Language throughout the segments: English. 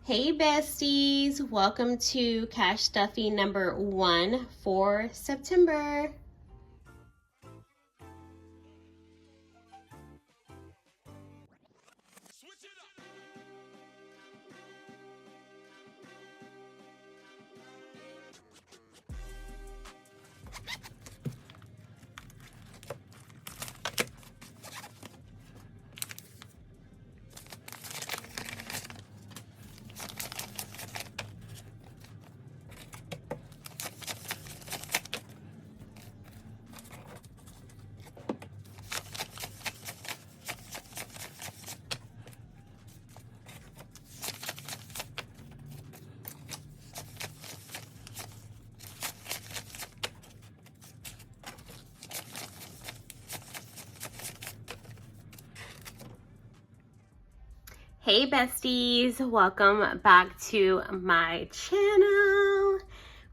Hey besties, welcome to cash stuffing number 1 for September. Hey besties, welcome back to my channel.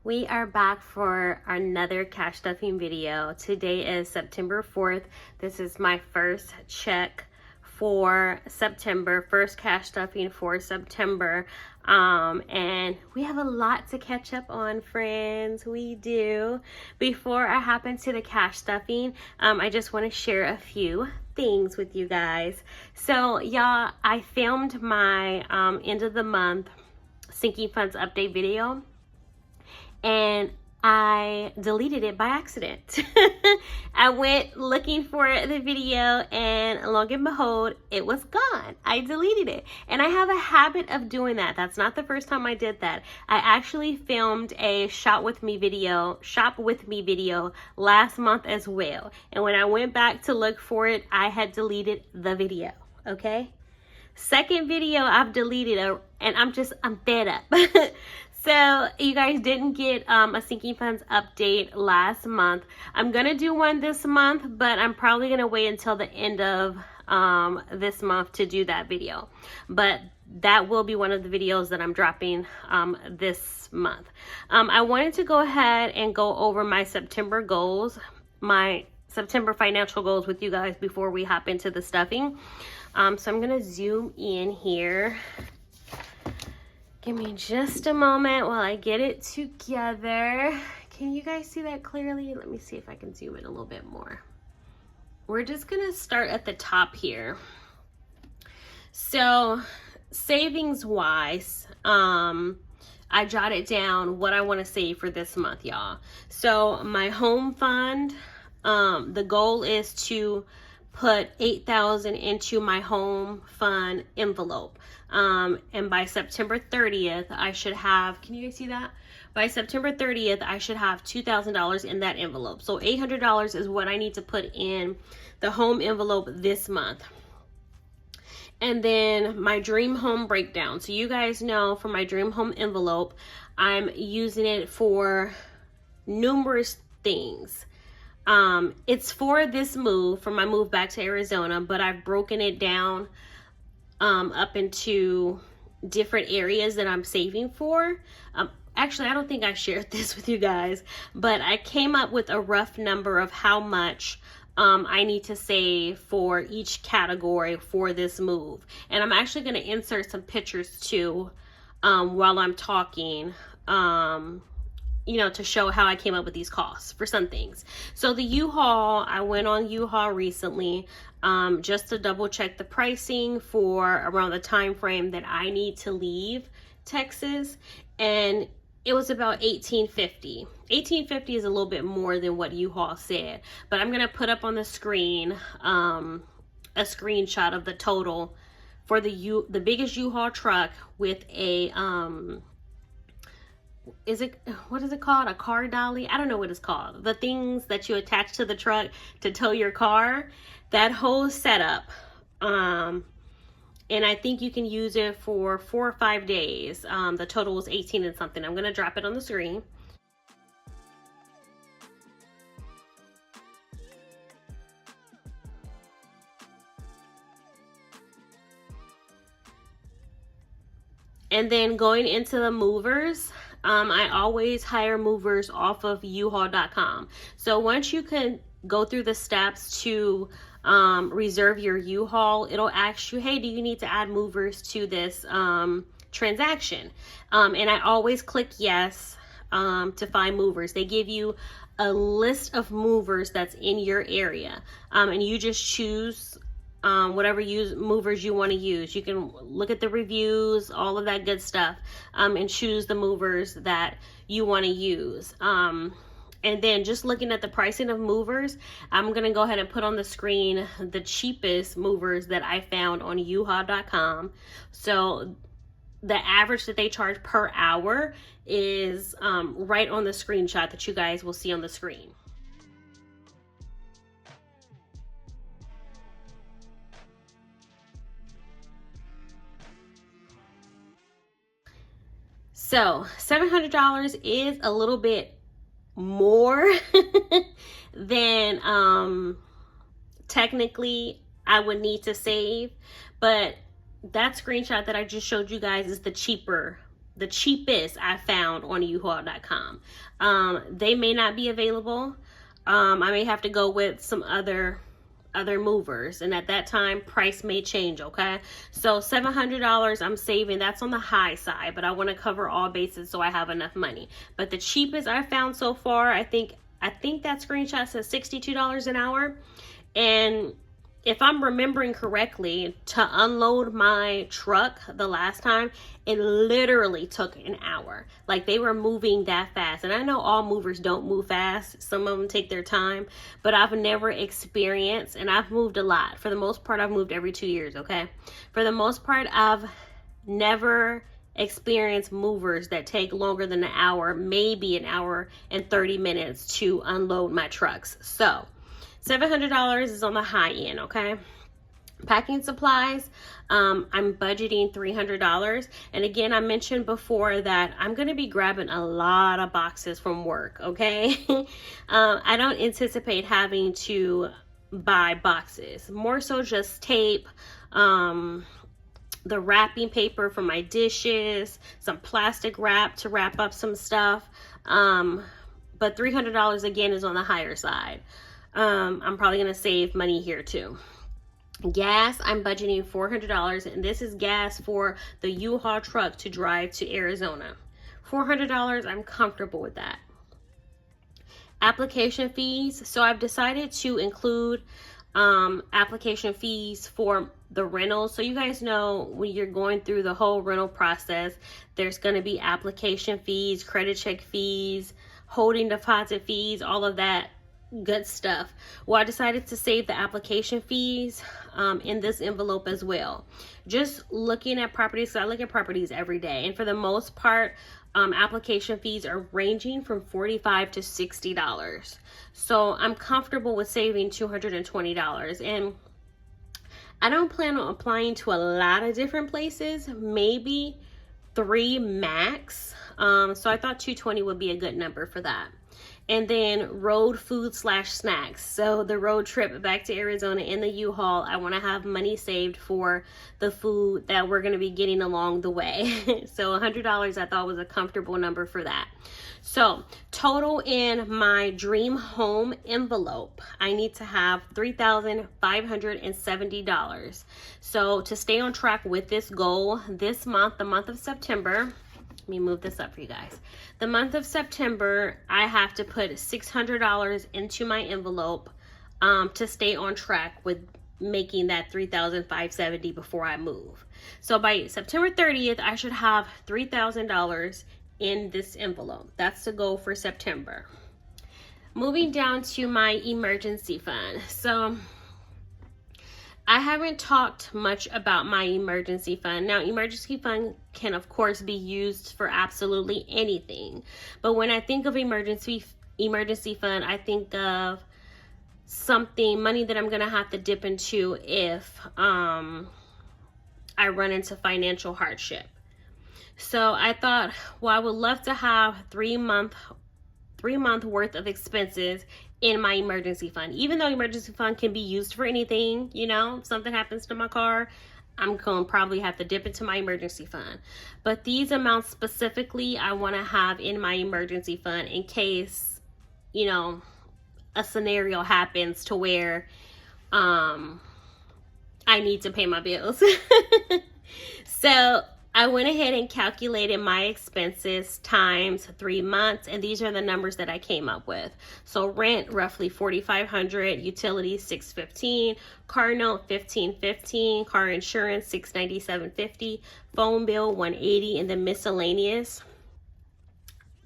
We are back for another cash stuffing video. Today is September 4th. This is my first check for September, first cash stuffing for September. And we have a lot to catch up on, friends. We do. Before I hop into the cash stuffing, I just want to share a few things with you guys. So y'all, I filmed my end of the month sinking funds update video and I deleted it by accident. I went looking for the video and lo and behold, it was gone. I deleted it. And I have a habit of doing that. That's not the first time I did that. I actually filmed a shop with me video last month as well. And when I went back to look for it, I had deleted the video, okay? Second video I've deleted and I'm fed up. So you guys didn't get a sinking funds update last month. I'm gonna do one this month, but I'm probably gonna wait until the end of this month to do that video. But that will be one of the videos that I'm dropping this month. I wanted to go ahead and go over my September goals, my September financial goals with you guys before we hop into the stuffing. So I'm gonna zoom in here. Give me just a moment while I get it together. Can you guys see that clearly? Let me see if I can zoom in a little bit more. We're just gonna start at the top here. So savings wise, I jotted down what I wanna save for this month, y'all. So my home fund, the goal is to put $8,000 into my home fund envelope. And by September 30th, I should have, can you guys see that? By September 30th, I should have $2,000 in that envelope. So $800 is what I need to put in the home envelope this month. And then my dream home breakdown. So you guys know for my dream home envelope, I'm using it for numerous things. It's for this move, for my move back to Arizona, but I've broken it down up into different areas that I'm saving for. Actually, I don't think I shared this with you guys, but I came up with a rough number of how much I need to save for each category for this move. And I'm actually going to insert some pictures too while I'm talking, you know, to show how I came up with these costs for some things. So the U-Haul, I went on U-Haul recently just to double check the pricing for around the time frame that I need to leave Texas, and it was about $1,850. $1,850 is a little bit more than what U-Haul said, but I'm gonna put up on the screen a screenshot of the total for the biggest U-Haul truck with a what is it called? A car dolly? I don't know what it's called. The things that you attach to the truck to tow your car. That whole setup. And I think you can use it for 4 or 5 days. The total was 18 and something. I'm going to drop it on the screen. And then going into the movers, I always hire movers off of uhaul.com. So once you can go through the steps to reserve your U-Haul, it'll ask you, hey, do you need to add movers to this transaction. And I always click yes to find movers. They give you a list of movers that's in your area, and you just choose whatever movers you want to use. You can look at the reviews, all of that good stuff, and choose the movers that you want to use. And then just looking at the pricing of movers, I'm going to go ahead and put on the screen the cheapest movers that I found on uhaul.com. So the average that they charge per hour is right on the screenshot that you guys will see on the screen. So $700 is a little bit more than technically I would need to save, but that screenshot that I just showed you guys is the cheapest I found on uhaul.com. They may not be available. I may have to go with some other movers, and at that time price may change. Okay, so $700 I'm saving. That's on the high side, but I want to cover all bases so I have enough money. But the cheapest I found so far, I think that screenshot says $62 an hour. And if I'm remembering correctly, to unload my truck the last time, it literally took an hour. Like, they were moving that fast. And I know all movers don't move fast. Some of them take their time. But I've never experienced, and I've moved a lot. For the most part, I've moved every 2 years, okay? For the most part, I've never experienced movers that take longer than an hour, maybe an hour and 30 minutes to unload my trucks. So $700 is on the high end, okay? Packing supplies, I'm budgeting $300. And again, I mentioned before that I'm going to be grabbing a lot of boxes from work, okay? I don't anticipate having to buy boxes. More so just tape, the wrapping paper for my dishes, some plastic wrap to wrap up some stuff. But $300 again is on the higher side. I'm probably going to save money here too. Gas, I'm budgeting $400, and this is gas for the U-Haul truck to drive to Arizona. $400, I'm comfortable with that. Application fees, so I've decided to include application fees for the rental. So you guys know when you're going through the whole rental process, there's going to be application fees, credit check fees, holding deposit fees, all of that good stuff. Well, I decided to save the application fees in this envelope as well. Just looking at properties, so I look at properties every day, and for the most part, application fees are ranging from $45 to $60. So I'm comfortable with saving $220, and I don't plan on applying to a lot of different places, maybe 3 max. So I thought $220 would be a good number for that. And then road food / snacks. So the road trip back to Arizona in the U-Haul, I want to have money saved for the food that we're going to be getting along the way. So $100 I thought was a comfortable number for that. So total in my dream home envelope, I need to have $3,570. So to stay on track with this goal, this month, the month of September, let me move this up for you guys. The month of September, I have to put $600 into my envelope to stay on track with making that $3,570 before I move. So by September 30th, I should have $3,000 in this envelope. That's the goal for September. Moving down to my emergency fund. So I haven't talked much about my emergency fund. Now, emergency fund can, of course, be used for absolutely anything. But when I think of emergency fund, I think of money that I'm going to have to dip into if I run into financial hardship. So I thought, well, I would love to have 3-month worth of expenses in my emergency fund. Even though emergency fund can be used for anything, you know, if something happens to my car, I'm going to probably have to dip into my emergency fund. But these amounts specifically, I want to have in my emergency fund in case, you know, a scenario happens to where I need to pay my bills. So I went ahead and calculated my expenses times 3 months, and these are the numbers that I came up with. So rent, roughly $4,500, utilities $615, car note $1,515, car insurance $697.50, phone bill $180, and then miscellaneous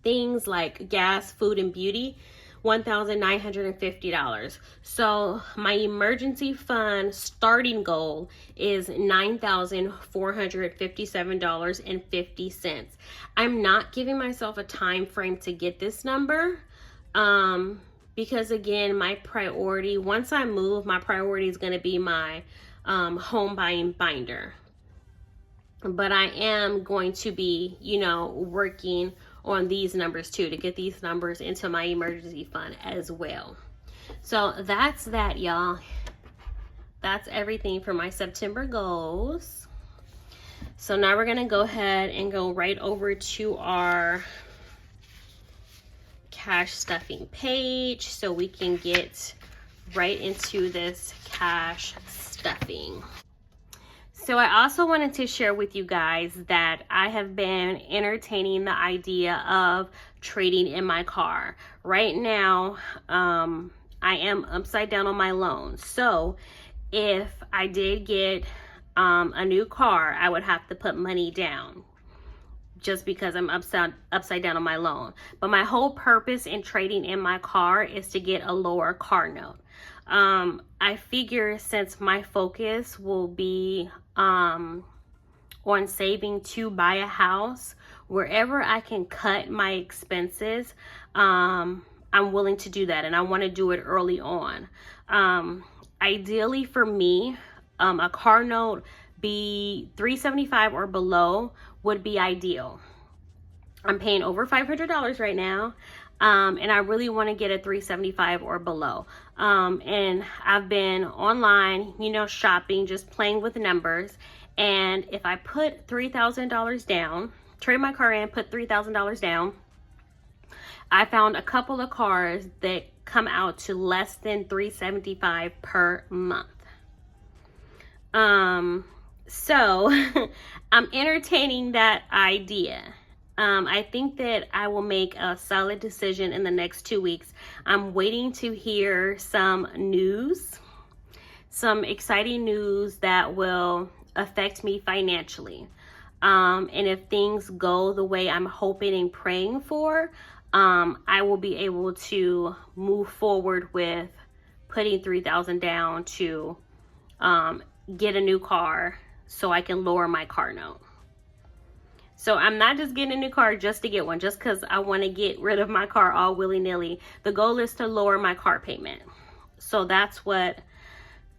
things like gas, food, and beauty $1,950. So my emergency fund starting goal is $9,457.50. I'm not giving myself a time frame to get this number because again, my priority, once I move, my priority is going to be my home buying binder. But I am going to be, working on these numbers too, to get these numbers into my emergency fund as well. So that's that, y'all. That's everything for my September goals. So now we're gonna go ahead and go right over to our cash stuffing page so we can get right into this cash stuffing. So I also wanted to share with you guys that I have been entertaining the idea of trading in my car. Right now, I am upside down on my loan. So if I did get a new car, I would have to put money down just because I'm upside down on my loan. But my whole purpose in trading in my car is to get a lower car note. I figure since my focus will be on saving to buy a house, wherever I can cut my expenses, I'm willing to do that, and I want to do it early on. Ideally for me, a car note be $375 or below would be ideal. I'm paying over $500 right now. And I really want to get a $375 or below. And I've been online, shopping, just playing with numbers. And if I put $3,000 down, trade my car in, put $3,000 down, I found a couple of cars that come out to less than $375 per month. So I'm entertaining that idea. I think that I will make a solid decision in the next 2 weeks. I'm waiting to hear some news, some exciting news that will affect me financially. And if things go the way I'm hoping and praying for, I will be able to move forward with putting $3,000 down to get a new car so I can lower my car note. So I'm not just getting a new car just to get one, just because I want to get rid of my car all willy-nilly. The goal is to lower my car payment. So that's what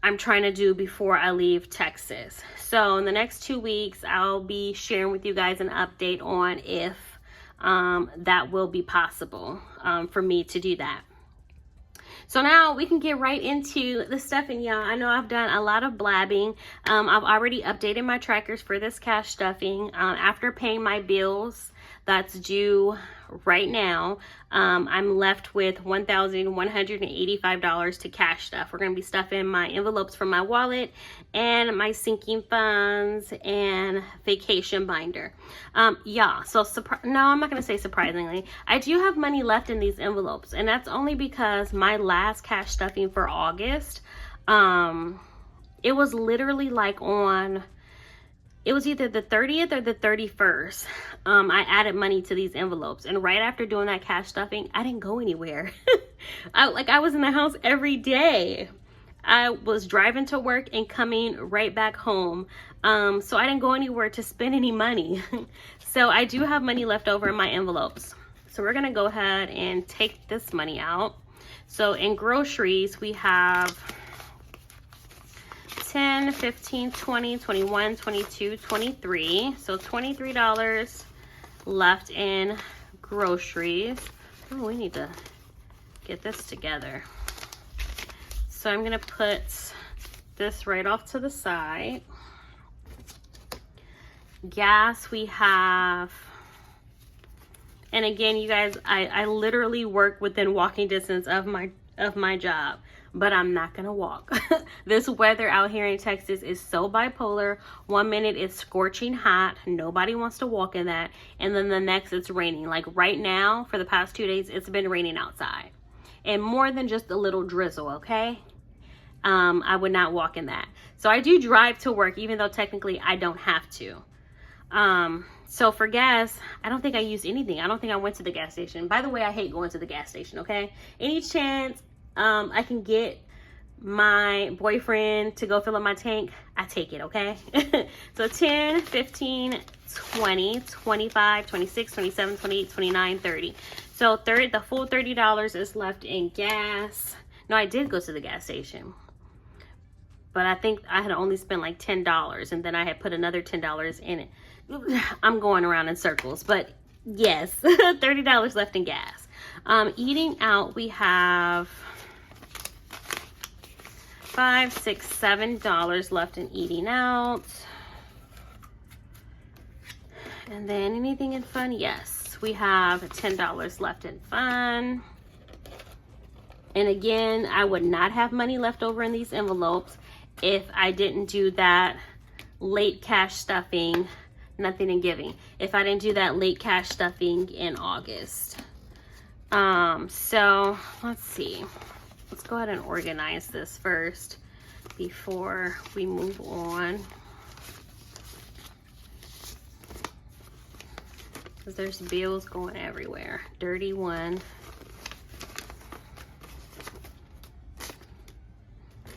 I'm trying to do before I leave Texas. So in the next 2 weeks, I'll be sharing with you guys an update on if that will be possible for me to do that. So now we can get right into the stuffing, y'all. I know I've done a lot of blabbing. I've already updated my trackers for this cash stuffing. After paying my bills that's due right now, I'm left with $1,185 to cash stuff. We're going to be stuffing my envelopes from my wallet and my sinking funds and vacation binder. Yeah, so no, I'm not going to say surprisingly. I do have money left in these envelopes, and that's only because my last cash stuffing for August, it was literally like it was either the 30th or the 31st. I added money to these envelopes, and right after doing that cash stuffing, I didn't go anywhere. I was in the house every day. I was driving to work and coming right back home. So I didn't go anywhere to spend any money. So I do have money left over in my envelopes. So we're gonna go ahead and take this money out. So in groceries, we have 10, 15, 20, 21, 22, 23. So $23 left in groceries. Oh, we need to get this together. So I'm gonna put this right off to the side. Gas we have, and again, you guys, I literally work within walking distance of my job. but I'm not gonna walk. This weather out here in Texas is so bipolar. 1 minute it's scorching hot, nobody wants to walk in that, and then the next it's raining. Like right now, for the past 2 days, it's been raining outside, and more than just a little drizzle, okay? I would not walk in that. So I do drive to work, even though technically I don't have to. So for gas, I don't think I used anything. I don't think I went to the gas station. By the way, I hate going to the gas station, okay? Any chance I can get my boyfriend to go fill up my tank, I take it, okay? So 10, 15, 20, 25, 26, 27, 28, 29, 30. So the full $30 is left in gas. No, I did go to the gas station, but I think I had only spent like $10, and then I had put another $10 in it. I'm going around in circles, but yes, $30 left in gas. Eating out, we have $5, $6, $7 left in eating out. And then anything in fun? Yes, we have $10 left in fun. And again, I would not have money left over in these envelopes if I didn't do that late cash stuffing, nothing in giving. If I didn't do that late cash stuffing in August. So let's see. Let's go ahead and organize this first before we move on. Because there's bills going everywhere. Dirty one.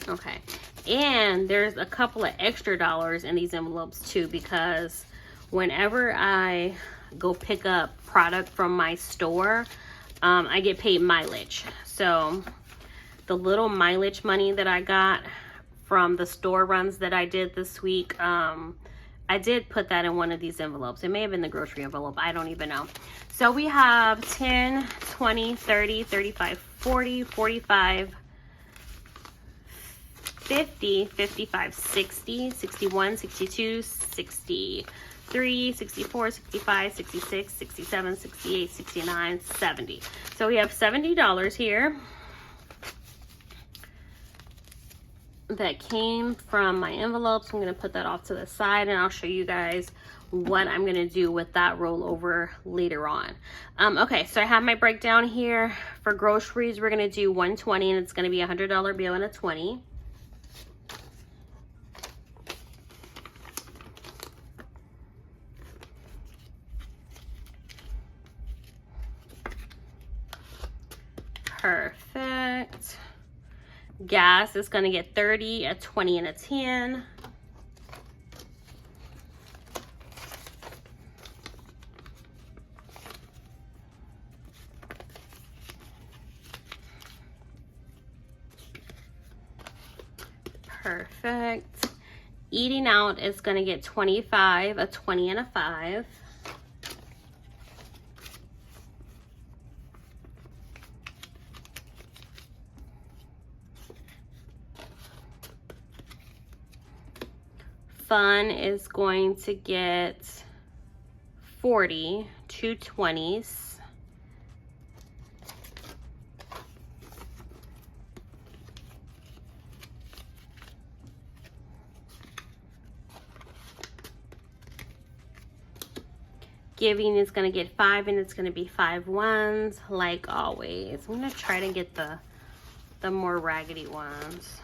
Okay, and there's a couple of extra dollars in these envelopes too, because whenever I go pick up product from my store, I get paid mileage. So the little mileage money that I got from the store runs that I did this week, I did put that in one of these envelopes. It may have been the grocery envelope, I don't even know. So we have 10, 20, 30, 35, 40, 45, 50, 55, 60, 61, 62, 63, 64, 65, 66, 67, 68, 69, 70. So we have $70 here that came from my envelopes. I'm going to put that off to the side, and I'll show you guys what I'm going to do with that rollover later on. Okay, so I have my breakdown here. For groceries, we're going to do $120, and it's going to be a $100 bill and a 20. Perfect. Gas is going to get 30, a 20, and a 10. Perfect. Eating out is going to get 25, a 20, and a 5. Fun is going to get 40, 2 20s. Giving is going to get 5, and it's going to be 5 ones, like always. I'm going to try to get the more raggedy ones.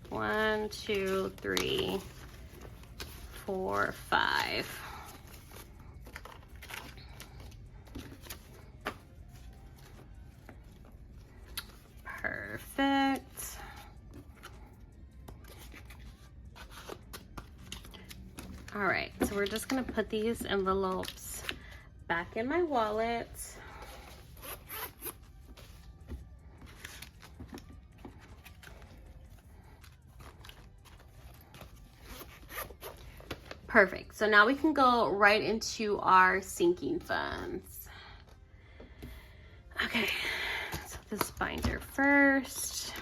1, 2, 3, 4, 5. Perfect. All right, so we're just gonna put these envelopes back in my wallet. Perfect. So now we can go right into our sinking funds. Okay, so this binder first.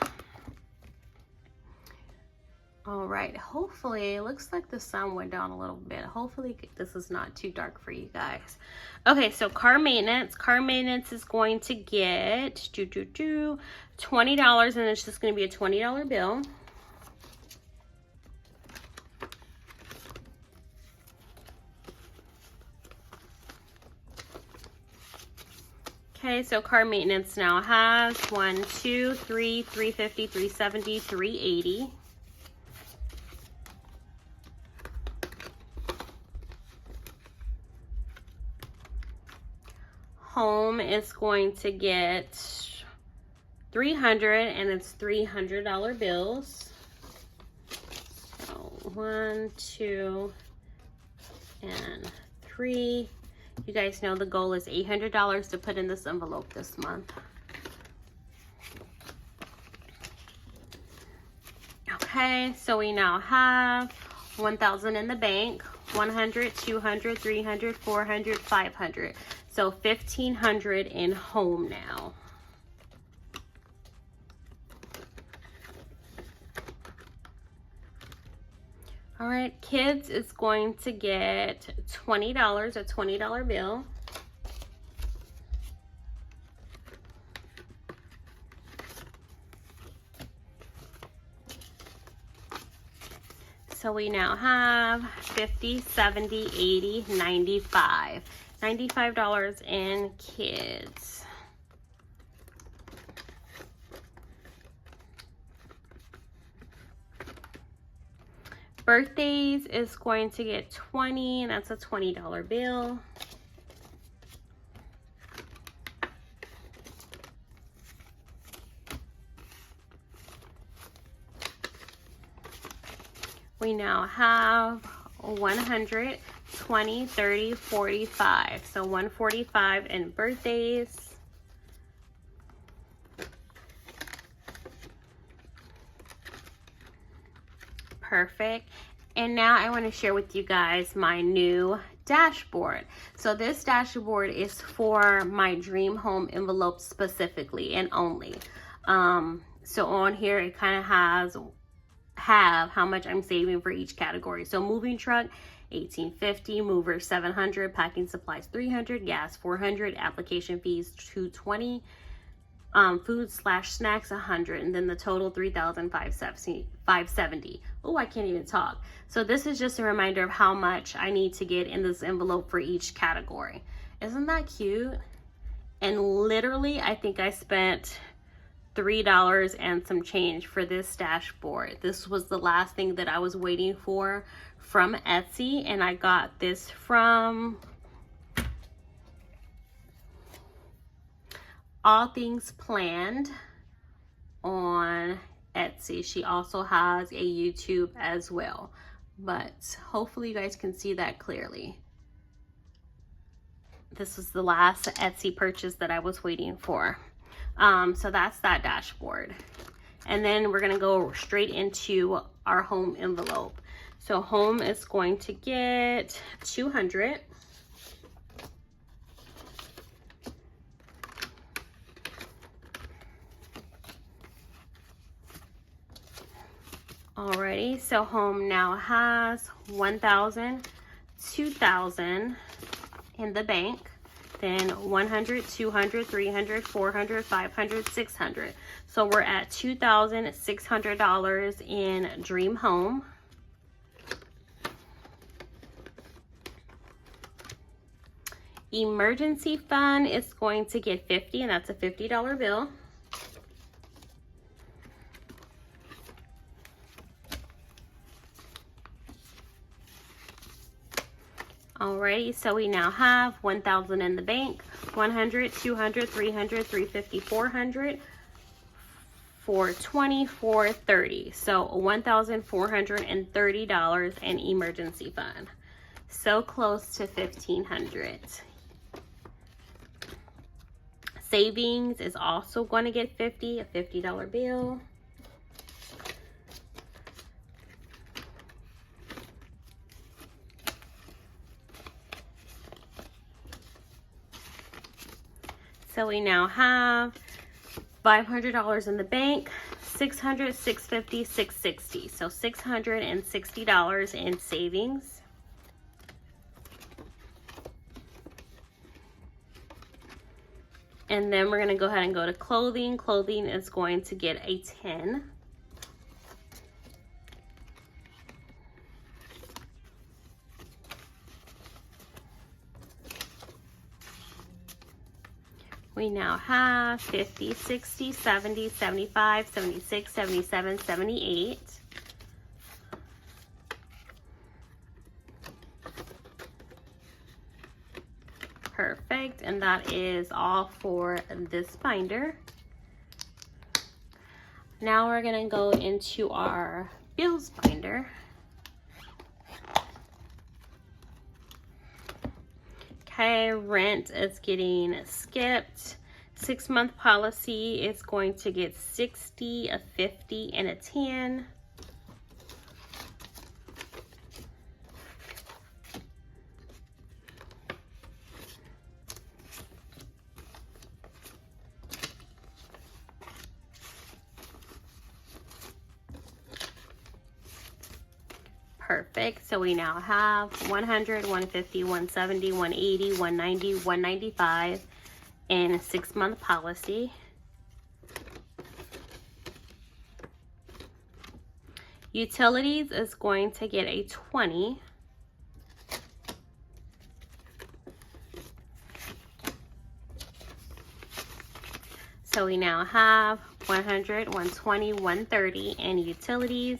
All right, hopefully, it looks like the sun went down a little bit. Hopefully this is not too dark for you guys. Okay, so car maintenance. Car maintenance is going to get $20, and it's just going to be a $20 bill. Okay, so car maintenance now has 1, 2, 3, 350, 370, 380. Home is going to get $300, and it's $300 bills. So 1, 2, and 3. You guys know the goal is $800 to put in this envelope this month. Okay, so we now have $1,000 in the bank, $100, $200, $300, $400, $500. So $1,500 in home now. All right, kids is going to get $20, a $20 bill. So we now have 50, 70, 80, 95. $95 in kids. Birthdays is going to get 20, and that's a $20 bill. We now have 100, 20, 30, 45. So 145 in birthdays. Perfect. And now I want to share with you guys my new dashboard. So this dashboard is for my dream home envelope specifically and only. So on here it kind of have how much I'm saving for each category. So moving truck, $1,850, mover $700, packing supplies $300, gas $400, application fees $220, food/snacks $100, and then the total $3,570. Oh, I can't even talk. So this is just a reminder of how much I need to get in this envelope for each category. Isn't that cute? And literally, I think I spent $3 and some change for this dashboard. This was the last thing that I was waiting for from Etsy, and I got this from All Things Planned on Etsy. She also has a YouTube as well, but hopefully you guys can see that clearly. This was the last Etsy purchase that I was waiting for. So that's that dashboard. And then we're gonna go straight into our home envelope. So home is going to get $200. Alrighty, so home now has $1,000, $2,000 in the bank. Then $100, $200, $300, $400, $500, $600. So we're at $2,600 in Dream Home. Emergency fund is going to get $50, and that's a $50 bill. Alrighty, so we now have $1,000 in the bank, $100, $200, $300, $350, $400, $420, $430. So $1,430 in emergency fund. So close to $1,500. Savings is also going to get $50, a $50 bill. So we now have $500 in the bank, $600, $650, $660. So $660 in savings. And then we're going to go ahead and go to clothing. Clothing is going to get a 10. We now have 50, 60, 70, 75, 76, 77, 78. Perfect, and that is all for this binder. Now we're gonna go into our bills binder. Okay, rent is getting skipped. 6-month policy is going to get 60, a 50, and a 10. Perfect. So we now have 100, 150, 170, 180, 190, 195 in a 6-month policy. Utilities is going to get a 20. So we now have 100, 120, 130 in utilities.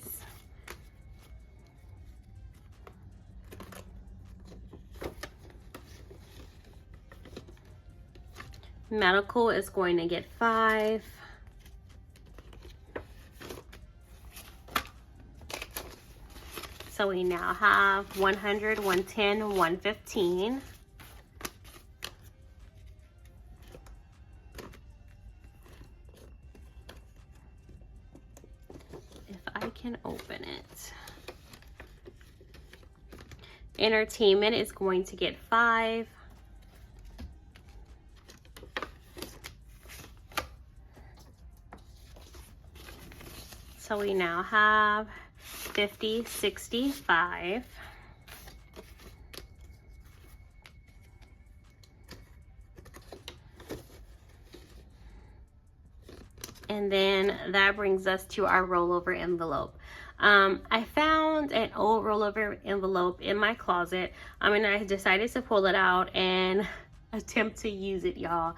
Medical is going to get 5. So we now have 100, 110, 115. If I can open it. Entertainment is going to get 5. So we now have 50, 65. And then that brings us to our rollover envelope. I found an old rollover envelope in my closet. And I decided to pull it out and attempt to use it, y'all.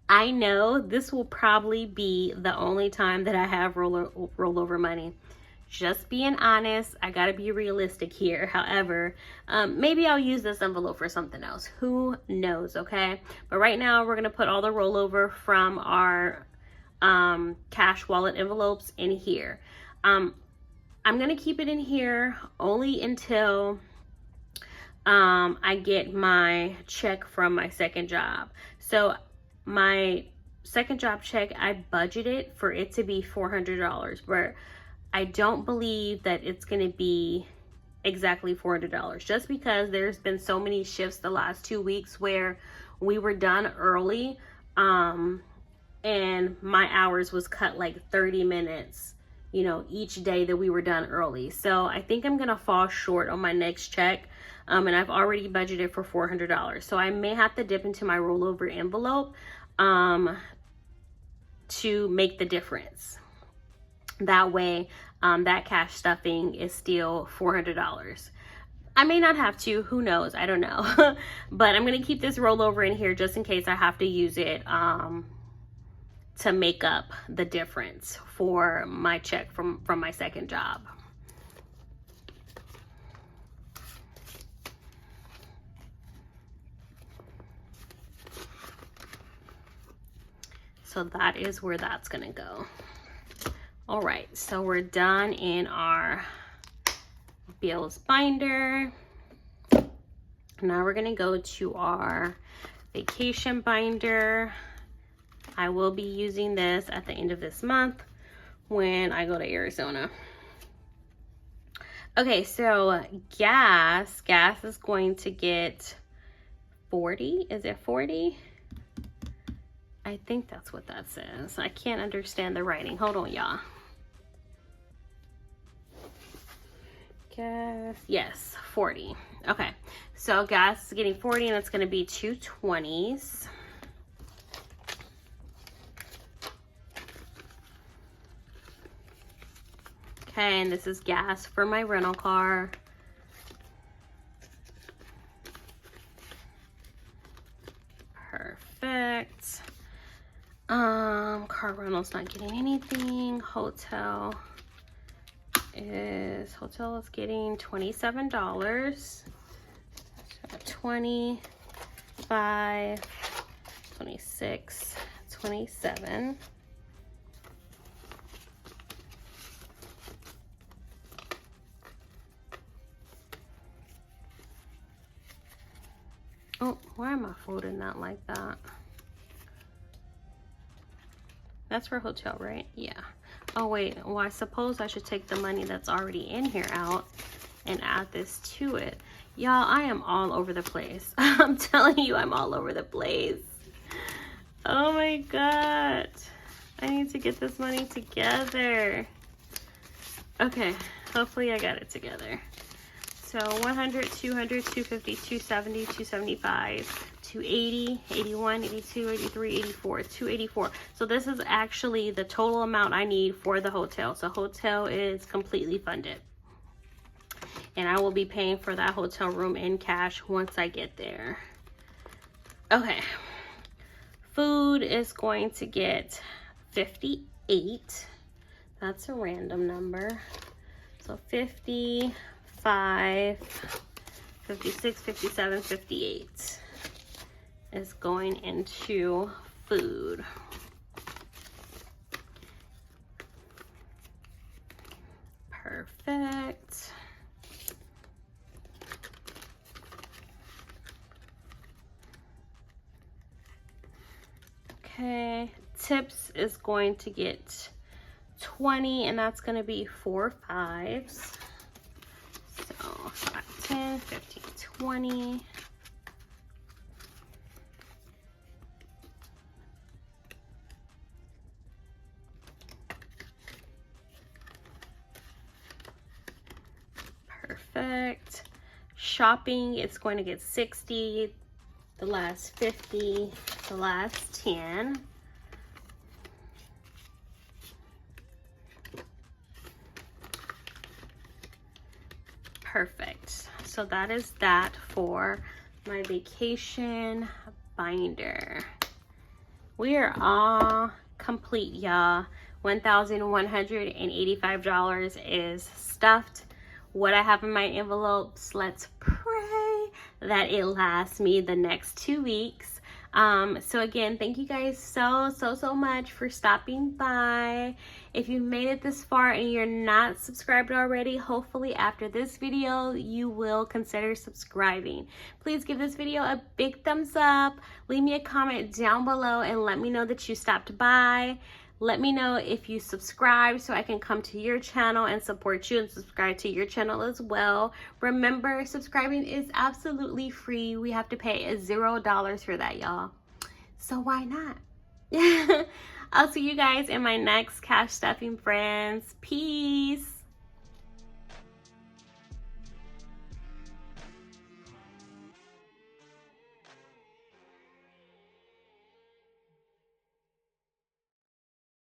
I know this will probably be the only time that I have rollover money. Just being honest, I gotta be realistic here. However, maybe I'll use this envelope for something else. Who knows, okay? But right now, we're gonna put all the rollover from our cash wallet envelopes in here. I'm gonna keep it in here only until I get my check from my second job. So my second job check, I budgeted for it to be $400, but I don't believe that it's going to be exactly $400, just because there's been so many shifts the last 2 weeks where we were done early, and my hours was cut like 30 minutes, you know, each day that we were done early. So I think I'm going to fall short on my next check. And I've already budgeted for $400. So I may have to dip into my rollover envelope to make the difference. That way, that cash stuffing is still $400. I may not have to, who knows, I don't know. But I'm gonna keep this rollover in here just in case I have to use it to make up the difference for my check from my second job. So that is where that's gonna go. All right, so we're done in our bills binder. Now we're gonna go to our vacation binder. I will be using this at the end of this month when I go to Arizona. Okay, so gas is going to get 40. Is it 40? I think that's what that says. I can't understand the writing. Hold on, y'all. gas, yes, 40. Okay, so gas is getting 40 and it's going to be 220s. Okay, and this is gas for my rental car. Perfect. Car rental's not getting anything. Hotel is getting $27. So 25, 26, 27. Oh, why am I folding that like that? That's for hotel, right? Yeah. Oh, wait. Well, I suppose I should take the money that's already in here out and add this to it. Y'all, I am all over the place. I'm telling you, I'm all over the place. Oh my God. I need to get this money together. Okay. Hopefully I got it together. So 100, 200, 250, 270, 275, 280, 81, 82, 83, 84, 284. So this is actually the total amount I need for the hotel. So hotel is completely funded. And I will be paying for that hotel room in cash once I get there. Okay. Food is going to get 58. That's a random number. So 55, 56, 57, 58 is going into food. Perfect. Okay, tips is going to get 20, and that's going to be 4 5s. So 5, 10, 15, 20. Perfect. Shopping, it's going to get 60, the last 50, the last 10. Perfect. So that is that for my vacation binder. We are all complete, y'all. $1,185 is stuffed. What I have in my envelopes, let's pray that it lasts me the next 2 weeks. So again, thank you guys so much for stopping by. If you made it this far and you're not subscribed already, hopefully after this video you will consider subscribing. Please give this video a big thumbs up, leave me a comment down below and let me know that you stopped by. Let me know if you subscribe so I can come to your channel and support you and subscribe to your channel as well. Remember, subscribing is absolutely free. We have to pay $0 for that, y'all. So why not? I'll see you guys in my next cash stuffing friends. Peace.